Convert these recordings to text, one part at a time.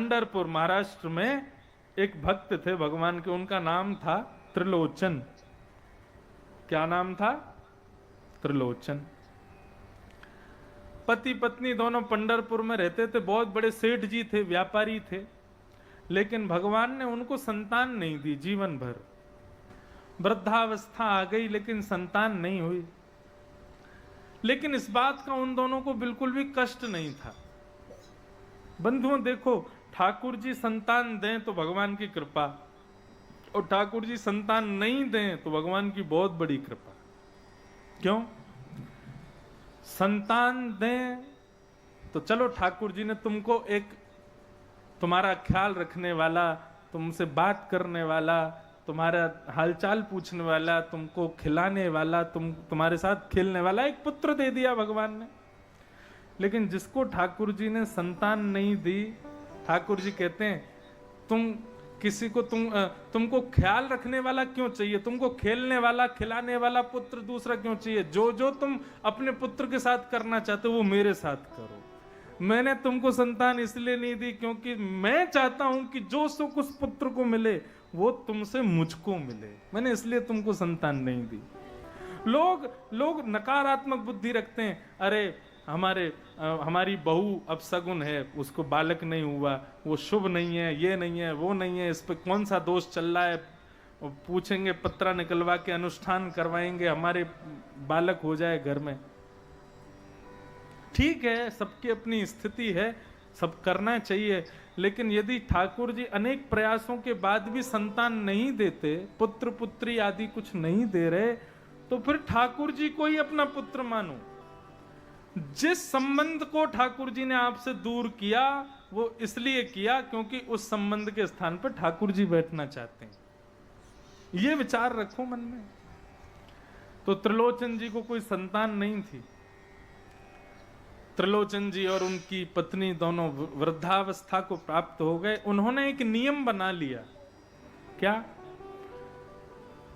पंढरपुर महाराष्ट्र में एक भक्त थे भगवान के, उनका नाम था त्रिलोचन। क्या नाम था? त्रिलोचन। पति पत्नी दोनों पंढरपुर में रहते थे, बहुत बड़े सेठ जी थे, व्यापारी थे। लेकिन भगवान ने उनको संतान नहीं दी जीवन भर। वृद्धावस्था आ गई लेकिन संतान नहीं हुई। लेकिन इस बात का उन दोनों को बिल्कुल भी कष्ट नहीं था। बंधुओं देखो, ठाकुर जी संतान दें तो भगवान की कृपा, और ठाकुर जी संतान नहीं दें तो भगवान की बहुत बड़ी कृपा। क्यों? संतान दें तो चलो ठाकुर जी ने तुमको एक तुम्हारा ख्याल रखने वाला, तुमसे बात करने वाला, तुम्हारा हालचाल पूछने वाला, तुमको खिलाने वाला, तुम्हारे साथ खेलने वाला एक पुत्र दे दिया भगवान ने। लेकिन जिसको ठाकुर जी ने संतान नहीं दी, ठाकुर जी कहते हैं तुम किसी को तुमको ख्याल रखने वाला क्यों चाहिए? तुमको खेलने वाला, खिलाने वाला पुत्र दूसरा क्यों चाहिए? जो जो तुम अपने पुत्र के साथ करना चाहते हो वो मेरे साथ करो। मैंने तुमको संतान इसलिए नहीं दी क्योंकि मैं चाहता हूं कि जो सुख उस पुत्र को मिले वो तुमसे मुझको मिले। मैंने इसलिए तुमको संतान नहीं दी। लोग नकारात्मक बुद्धि रखते हैं। अरे हमारी बहू अपसगुन है, उसको बालक नहीं हुआ, वो शुभ नहीं है, ये नहीं है, वो नहीं है, इस पे कौन सा दोष चल रहा है, पूछेंगे, पत्रा निकलवा के अनुष्ठान करवाएंगे, हमारे बालक हो जाए घर में। ठीक है, सबकी अपनी स्थिति है, सब करना चाहिए। लेकिन यदि ठाकुर जी अनेक प्रयासों के बाद भी संतान नहीं देते, पुत्र पुत्री आदि कुछ नहीं दे रहे, तो फिर ठाकुर जी को ही अपना पुत्र मानो। जिस संबंध को ठाकुर जी ने आपसे दूर किया वो इसलिए किया क्योंकि उस संबंध के स्थान पर ठाकुर जी बैठना चाहते हैं। ये विचार रखो मन में। तो त्रिलोचन जी को कोई संतान नहीं थी। त्रिलोचन जी और उनकी पत्नी दोनों वृद्धावस्था को प्राप्त हो गए। उन्होंने एक नियम बना लिया। क्या?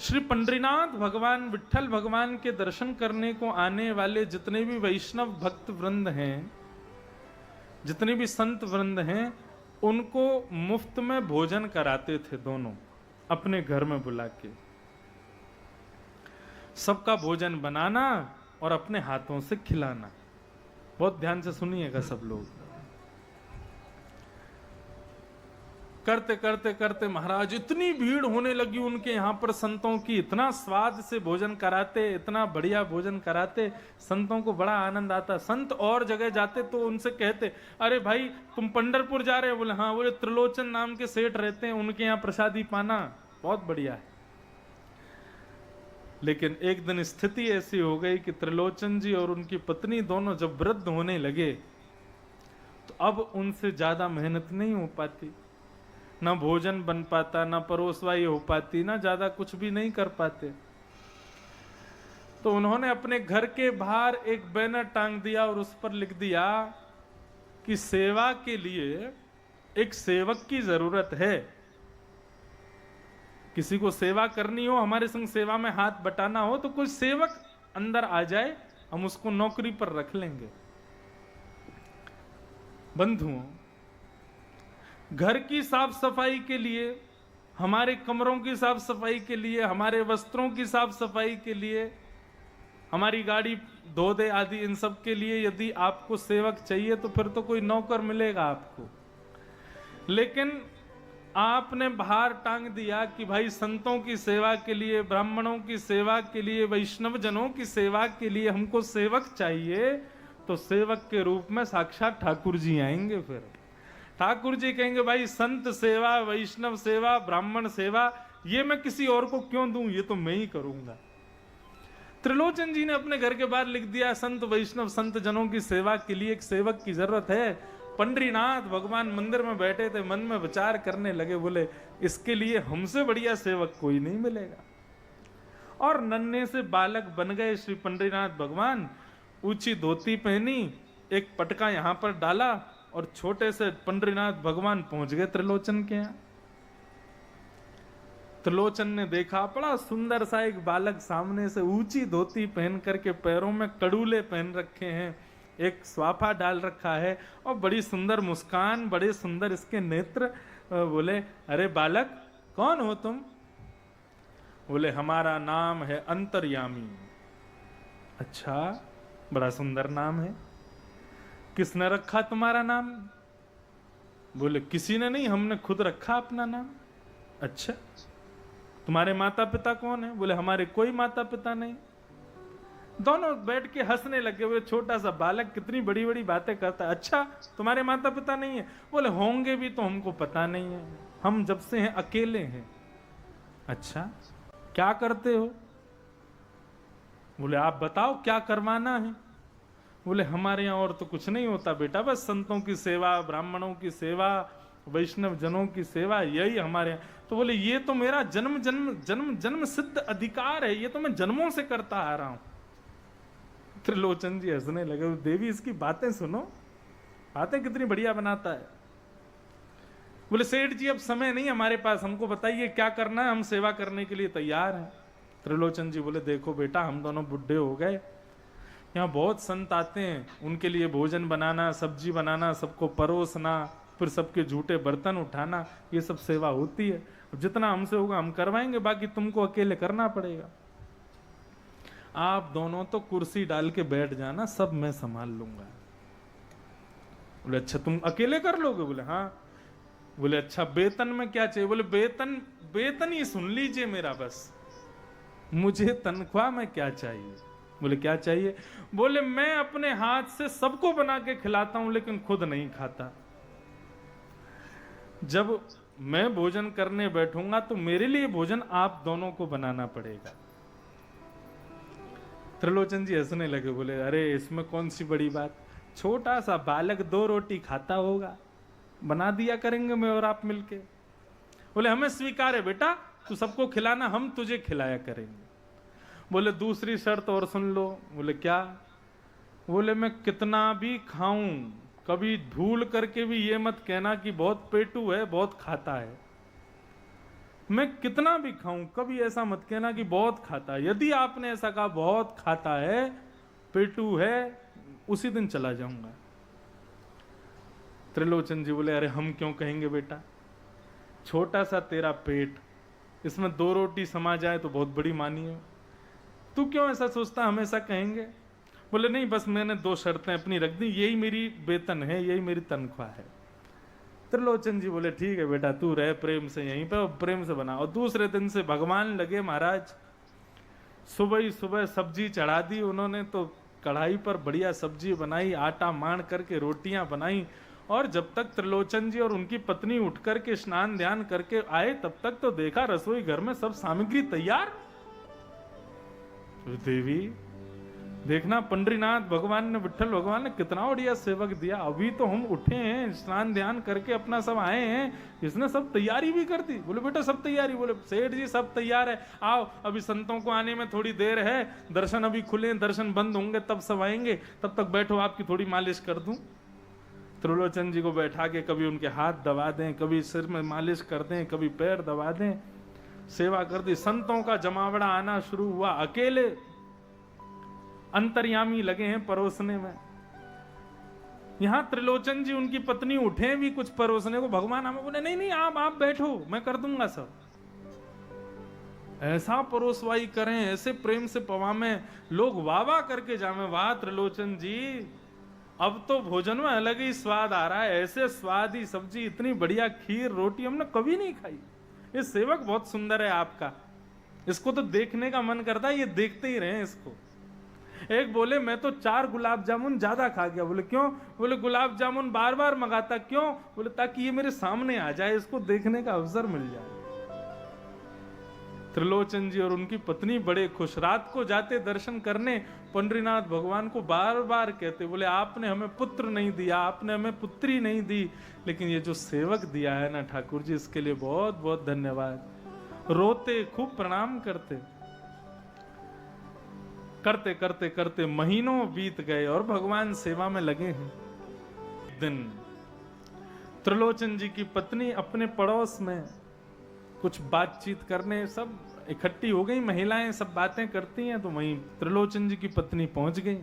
श्री पंडरीनाथ भगवान, विट्ठल भगवान के दर्शन करने को आने वाले जितने भी वैष्णव भक्त वृंद हैं, जितने भी संत वृंद हैं, उनको मुफ्त में भोजन कराते थे दोनों, अपने घर में बुला के। सबका भोजन बनाना और अपने हाथों से खिलाना। बहुत ध्यान से सुनिएगा सब लोग। करते करते करते महाराज इतनी भीड़ होने लगी उनके यहाँ पर संतों की, इतना स्वाद से भोजन कराते, इतना बढ़िया भोजन कराते, संतों को बड़ा आनंद आता। संत और जगह जाते तो उनसे कहते, अरे भाई तुम पंढरपुर जा रहे हो? बोले हाँ। बोले त्रिलोचन नाम के सेठ रहते हैं, उनके यहाँ प्रसादी पाना बहुत बढ़िया है। लेकिन एक दिन स्थिति ऐसी हो गई कि त्रिलोचन जी और उनकी पत्नी दोनों जब वृद्ध होने लगे तो अब उनसे ज्यादा मेहनत नहीं हो पाती, ना भोजन बन पाता, ना परोसवाई हो पाती, ना ज्यादा कुछ भी नहीं कर पाते। तो उन्होंने अपने घर के बाहर एक बैनर टांग दिया और उस पर लिख दिया कि सेवा के लिए एक सेवक की जरूरत है। किसी को सेवा करनी हो, हमारे संग सेवा में हाथ बटाना हो, तो कोई सेवक अंदर आ जाए, हम उसको नौकरी पर रख लेंगे। बंधुओं, घर की साफ सफाई के लिए, हमारे कमरों की साफ सफाई के लिए, हमारे वस्त्रों की साफ सफाई के लिए, हमारी गाड़ी धो दे आदि, इन सब के लिए यदि आपको सेवक चाहिए तो फिर तो कोई नौकर मिलेगा आपको। लेकिन आपने बाहर टांग दिया कि भाई संतों की सेवा के लिए, ब्राह्मणों की सेवा के लिए, वैष्णव जनों की सेवा के लिए हमको सेवक चाहिए, तो सेवक के रूप में साक्षात ठाकुर जी आएंगे। फिर ठाकुर जी कहेंगे भाई संत सेवा, वैष्णव सेवा, ब्राह्मण सेवा ये मैं किसी और को क्यों दूं, ये तो मैं ही करूंगा। त्रिलोचन जी ने अपने घर के बाहर लिख दिया, संत वैष्णव संत जनों की सेवा के लिए एक सेवक की जरूरत है। पंडरीनाथ भगवान मंदिर में बैठे थे, मन में विचार करने लगे, बोले इसके लिए हमसे बढ़िया सेवक कोई नहीं मिलेगा। और नन्हे से बालक बन गए श्री पंडरीनाथ भगवान। ऊंची धोती पहनी, एक पटका यहां पर डाला और छोटे से पंडरीनाथ भगवान पहुंच गए त्रिलोचन के यहां। त्रिलोचन ने देखा बड़ा सुंदर सा एक बालक सामने से, ऊंची धोती पहन करके, पैरों में कड़ूले पहन रखे हैं, एक स्वाफा डाल रखा है और बड़ी सुंदर मुस्कान, बड़े सुंदर इसके नेत्र। बोले अरे बालक कौन हो तुम? बोले हमारा नाम है अंतर्यामी। अच्छा, बड़ा सुंदर नाम है, किसने रखा तुम्हारा नाम? बोले किसी ने नहीं, हमने खुद रखा अपना नाम। अच्छा, तुम्हारे माता पिता कौन है? बोले हमारे कोई माता पिता नहीं। दोनों बैठ के हंसने लगे हुए। छोटा सा बालक कितनी बड़ी बड़ी बातें करता है। अच्छा, तुम्हारे माता पिता नहीं है? बोले होंगे भी तो हमको पता नहीं है, हम जब से हैं अकेले हैं। अच्छा, क्या करते हो? बोले आप बताओ क्या करवाना है? बोले हमारे यहाँ और तो कुछ नहीं होता बेटा, बस संतों की सेवा, ब्राह्मणों की सेवा, वैष्णव जनों की सेवा, यही हमारे यहाँ। तो बोले ये तो मेरा जन्म जन्म जन्म जन्म सिद्ध अधिकार है, ये तो मैं जन्मों से करता आ रहा हूं। त्रिलोचन जी हंसने लगे। देवी इसकी बातें सुनो, बातें कितनी बढ़िया बनाता है। बोले सेठ जी अब समय नहीं हमारे पास, हमको बताइए क्या करना है, हम सेवा करने के लिए तैयार हैं। त्रिलोचन जी बोले देखो बेटा, हम दोनों बुढ़े हो गए, यहाँ बहुत संत आते हैं, उनके लिए भोजन बनाना, सब्जी बनाना, सबको परोसना, फिर सबके झूठे बर्तन उठाना, ये सब सेवा होती है। जितना हमसे होगा हम करवाएंगे, बाकी तुमको अकेले करना पड़ेगा। आप दोनों तो कुर्सी डाल के बैठ जाना, सब मैं संभाल लूंगा। बोले अच्छा तुम अकेले कर लोगे? बोले हाँ। बोले अच्छा वेतन में क्या चाहिए? बोले वेतन वेतन ही सुन लीजिए मेरा, बस मुझे तनख्वाह में क्या चाहिए? बोले क्या चाहिए? बोले मैं अपने हाथ से सबको बना के खिलाता हूं लेकिन खुद नहीं खाता। जब मैं भोजन करने बैठूंगा तो मेरे लिए भोजन आप दोनों को बनाना पड़ेगा। त्रिलोचन जी हंसने लगे। बोले अरे इसमें कौन सी बड़ी बात, छोटा सा बालक 2 रोटी खाता होगा, बना दिया करेंगे मैं और आप मिलके। बोले हमें स्वीकार है बेटा, तू सबको खिलाना, हम तुझे खिलाया करेंगे। बोले दूसरी शर्त और सुन लो। बोले क्या? बोले मैं कितना भी खाऊं, कभी भूल करके भी ये मत कहना कि बहुत पेटू है, बहुत खाता है। मैं कितना भी खाऊं, कभी ऐसा मत कहना कि बहुत खाता है। यदि आपने ऐसा कहा बहुत खाता है, पेटू है, उसी दिन चला जाऊंगा। त्रिलोचन जी बोले अरे हम क्यों कहेंगे बेटा, छोटा सा तेरा पेट, इसमें 2 रोटी समा जाए तो बहुत बड़ी मानी है, तू क्यों ऐसा सोचता हमेशा कहेंगे? बोले नहीं, बस मैंने 2 शर्तें अपनी रख दी, यही मेरी वेतन है, यही मेरी तनख्वाह है। त्रिलोचन जी बोले ठीक है बेटा, तू रह प्रेम से यहीं पे, प्रेम से बना। और दूसरे दिन से भगवान लगे महाराज, सुबह ही सुबह सब्जी चढ़ा दी उन्होंने, तो कढ़ाई पर बढ़िया सब्जी बनाई, आटा मान करके रोटियां बनाई। और जब तक त्रिलोचन जी और उनकी पत्नी उठ करके स्नान ध्यान करके आए, तब तक तो देखा रसोई घर में सब सामग्री तैयार। देवी देखना, पंडरीनाथ भगवान ने, विठल भगवान ने कितना बढ़िया सेवक दिया। अभी तो हम उठे हैं, स्नान ध्यान करके अपना सब आए हैं, इसने सब तैयारी भी कर दी। बोले बेटा सब तैयारी? बोले सेठ जी सब तैयार है, आओ, अभी संतों को आने में थोड़ी देर है, दर्शन अभी खुले, दर्शन बंद होंगे तब सब आएंगे, तब तक बैठो, आपकी थोड़ी मालिश कर दूं। त्रिलोचन जी को बैठा के कभी उनके हाथ दबा दें, कभी सिर में मालिश कर दें, कभी पैर दबा दें, सेवा कर दी। संतों का जमावड़ा आना शुरू हुआ। अकेले अंतर्यामी लगे हैं परोसने में। यहां त्रिलोचन जी उनकी पत्नी उठे भी कुछ परोसने को, भगवान हमें बोले नहीं नहीं आप बैठो, मैं कर दूंगा सब। ऐसा परोसवाई करें, ऐसे प्रेम से पवा में लोग वाह वाह करके जावे, वाह त्रिलोचन जी, अब तो भोजन में अलग ही स्वाद आ रहा है, ऐसे स्वाद ही सब्जी, इतनी बढ़िया खीर रोटी हमने कभी नहीं खाई। ये सेवक बहुत सुंदर है आपका, इसको तो देखने का मन करता है, ये देखते ही रहे इसको। एक बोले मैं तो 4 गुलाब जामुन ज्यादा खा गया। बोले क्यों? बोले गुलाब जामुन बार बार मंगाता, क्यों? बोले ताकि ये मेरे सामने आ जाए, इसको देखने का अवसर मिल जाए। त्रिलोचन जी और उनकी पत्नी बड़े खुश। रात को जाते दर्शन करने, पंडरीनाथ भगवान को बार बार कहते, बोले आपने हमें पुत्र नहीं दिया, आपने हमें पुत्री नहीं दी, लेकिन ये जो सेवक दिया है ना ठाकुर जी, इसके लिए बहुत बहुत धन्यवाद। रोते, खूब प्रणाम करते। करते करते करते महीनों बीत गए और भगवान सेवा में लगे हैं। दिन त्रिलोचन जी की पत्नी अपने पड़ोस में कुछ बातचीत करने, सब इकट्ठी हो गई महिलाएं, सब बातें करती हैं, तो वहीं त्रिलोचन जी की पत्नी पहुंच गई।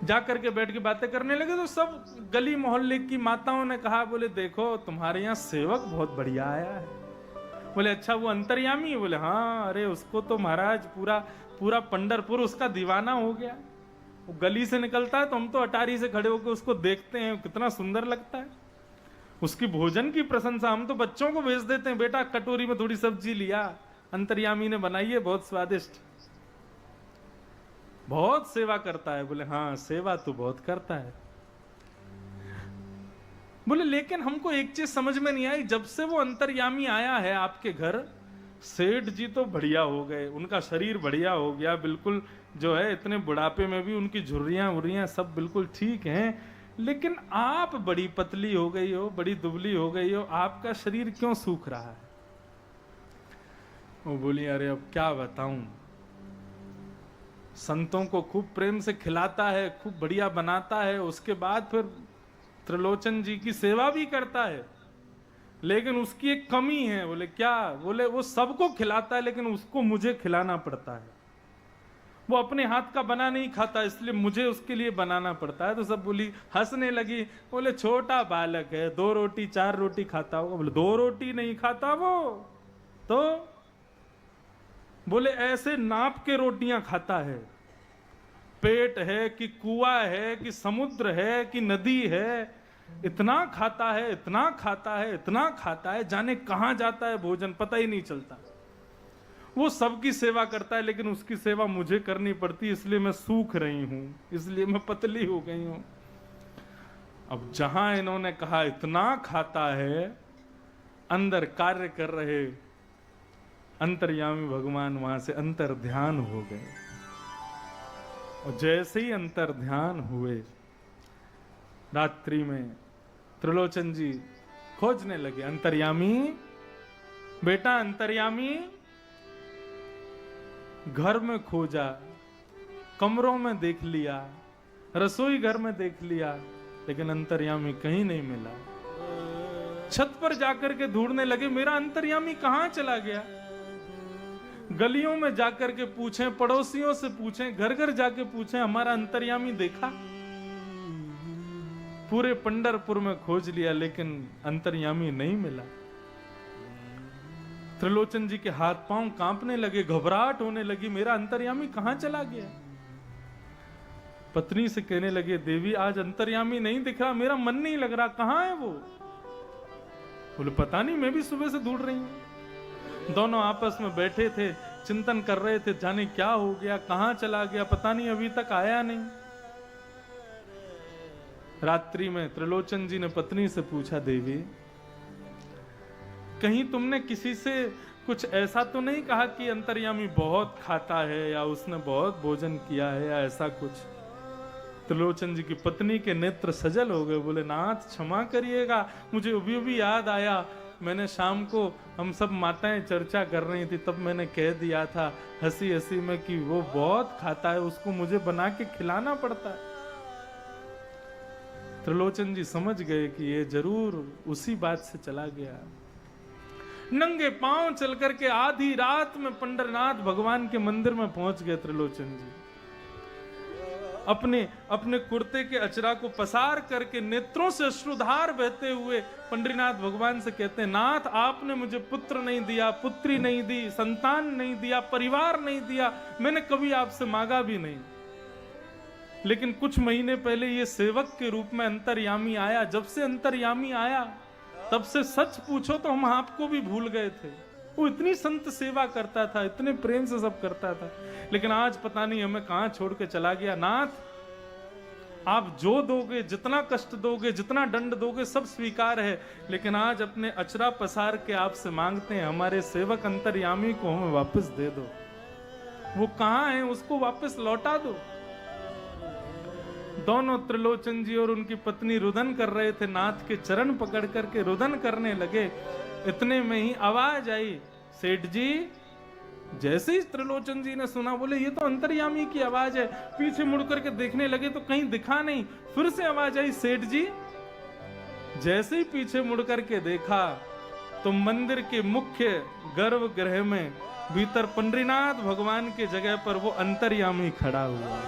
जा करके बैठ के बातें करने लगे तो सब गली मोहल्ले की माताओं ने कहा, बोले देखो तुम्हारे यहाँ सेवक बहुत बढ़िया आया है। बोले अच्छा वो अंतर्यामी है? बोले हाँ, अरे उसको तो महाराज पूरा पूरा पंढरपुर उसका दीवाना हो गया। वो गली से निकलता है तो हम तो अटारी से खड़े होकर उसको देखते हैं, कितना सुंदर लगता है। उसकी भोजन की प्रशंसा, हम तो बच्चों को भेज देते हैं, बेटा कटोरी में थोड़ी सब्जी लिया, अंतर्यामी ने बनाई है, बहुत स्वादिष्ट, बहुत सेवा करता है। बोले हाँ सेवा तो बहुत करता है। बोले लेकिन हमको एक चीज समझ में नहीं आई, जब से वो अंतर्यामी आया है आपके घर, सेठ जी तो बढ़िया हो गए, उनका शरीर बढ़िया हो गया, बिल्कुल जो है इतने बुढ़ापे में भी उनकी झुर्रियां उर्रियां सब बिल्कुल ठीक हैं, लेकिन आप बड़ी पतली हो गई हो, बड़ी दुबली हो गई हो, आपका शरीर क्यों सूख रहा है? वो बोली अरे अब क्या बताऊं, संतों को खूब प्रेम से खिलाता है, खूब बढ़िया बनाता है, उसके बाद फिर त्रिलोचन जी की सेवा भी करता है, लेकिन उसकी एक कमी है। बोले क्या? बोले वो सबको खिलाता है लेकिन उसको मुझे खिलाना पड़ता है। वो अपने हाथ का बना नहीं खाता, इसलिए मुझे उसके लिए बनाना पड़ता है। तो सब बोली, हंसने लगी। बोले छोटा बालक है, 2 रोटी 4 रोटी खाता होगा। बोले 2 रोटी नहीं खाता वो तो? बोले ऐसे नाप के रोटियां खाता है। पेट है कि कुआं है कि समुद्र है कि नदी है, इतना खाता है, इतना खाता है, इतना खाता है, जाने कहां जाता है भोजन पता ही नहीं चलता। वो सबकी सेवा करता है लेकिन उसकी सेवा मुझे करनी पड़ती है, इसलिए मैं सूख रही हूं, इसलिए मैं पतली हो गई हूं। अब जहां इन्होंने कहा इतना खाता है, अंदर कार्य कर रहे अंतर्यामी भगवान वहां से अंतर ध्यान हो गए। और जैसे ही अंतर ध्यान हुए, रात्रि में त्रिलोचन जी खोजने लगे, अंतर्यामी बेटा अंतर्यामी। घर में खोजा, कमरों में देख लिया, रसोई घर में देख लिया, लेकिन अंतर्यामी कहीं नहीं मिला। छत पर जाकर के ढूंढने लगे, मेरा अंतर्यामी कहां चला गया। गलियों में जाकर के पूछें, पड़ोसियों से पूछें, घर घर जाके पूछें, हमारा अंतर्यामी देखा। पूरे पंढरपुर में खोज लिया लेकिन अंतर्यामी नहीं मिला। त्रिलोचन जी के हाथ पांव कांपने लगे, घबराहट होने लगी, मेरा अंतर्यामी कहां चला गया। पत्नी से कहने लगे, देवी आज अंतर्यामी नहीं दिख रहा, मेरा मन नहीं लग रहा, कहां है वो। बोले पता नहीं, मैं भी सुबह से ढूंढ रही हूं। दोनों आपस में बैठे थे, चिंतन कर रहे थे, जाने क्या हो गया, कहां चला गया, पता नहीं अभी तक आया नहीं। रात्रि में त्रिलोचन जी ने पत्नी से पूछा, देवी कहीं तुमने किसी से कुछ ऐसा तो नहीं कहा कि अंतर्यामी बहुत खाता है या उसने बहुत भोजन किया है या ऐसा कुछ। त्रिलोचन जी की पत्नी के नेत्र सजल हो गए। बोले नाथ क्षमा करिएगा, मुझे अभी याद आया, मैंने शाम को हम सब माताएं चर्चा कर रही थी, तब मैंने कह दिया था हंसी हंसी में कि वो बहुत खाता है, उसको मुझे बना के खिलाना पड़ता है। त्रिलोचन जी समझ गए कि ये जरूर उसी बात से चला गया। नंगे पांव चल करके आधी रात में पंढरनाथ भगवान के मंदिर में पहुंच गए त्रिलोचन जी। अपने कुर्ते के अचरा को पसार करके नेत्रों से अश्रुधार बहते हुए पंढरीनाथ भगवान से कहते हैं, नाथ आपने मुझे पुत्र नहीं दिया, पुत्री नहीं दी, संतान नहीं दिया, परिवार नहीं दिया, मैंने कभी आपसे मांगा भी नहीं, लेकिन कुछ महीने पहले ये सेवक के रूप में अंतर्यामी आया। जब से अंतर्यामी आया तब से सच पूछो तो हम आपको भी भूल गए थे। वो इतनी संत सेवा करता था, इतने प्रेम से सब करता था, लेकिन आज पता नहीं हमें कहां छोड़ के चला गया। नाथ आप जो दोगे, जितना कष्ट दोगे, जितना दंड दोगे, सब स्वीकार है, लेकिन आज अपने अचरा पसार के आपसे मांगते हैं, हमारे सेवक अंतर्यामी को हमें वापस दे दो। वो कहां है, उसको वापस लौटा दो। दोनों त्रिलोचन जी और उनकी पत्नी रुदन कर रहे थे, नाथ के चरण पकड़ करके रुदन करने लगे। इतने में ही आवाज आई, सेठ जी। जैसे ही त्रिलोचन जी ने सुना, बोले ये तो अंतर्यामी की आवाज है। पीछे मुड़ करके देखने लगे तो कहीं दिखा नहीं। फिर से आवाज आई, सेठ जी। जैसे ही पीछे मुड़ करके देखा तो मंदिर के मुख्य गर्भगृह में भीतर पंढरीनाथ भगवान के जगह पर वो अंतर्यामी खड़ा हुआ।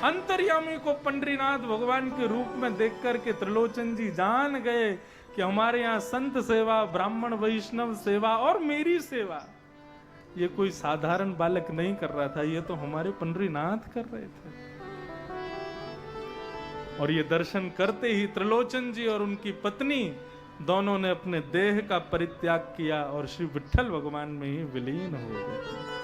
अंतर्यामी को पंडरीनाथ भगवान के रूप में देख करके त्रिलोचन जी जान गए कि हमारे यहाँ संत सेवा, ब्राह्मण वैष्णव सेवा और मेरी सेवा, ये कोई साधारण बालक नहीं कर रहा था, ये तो हमारे पंडरीनाथ कर रहे थे। और ये दर्शन करते ही त्रिलोचन जी और उनकी पत्नी दोनों ने अपने देह का परित्याग किया और श्री विठ्ठल भगवान में ही विलीन हो गए।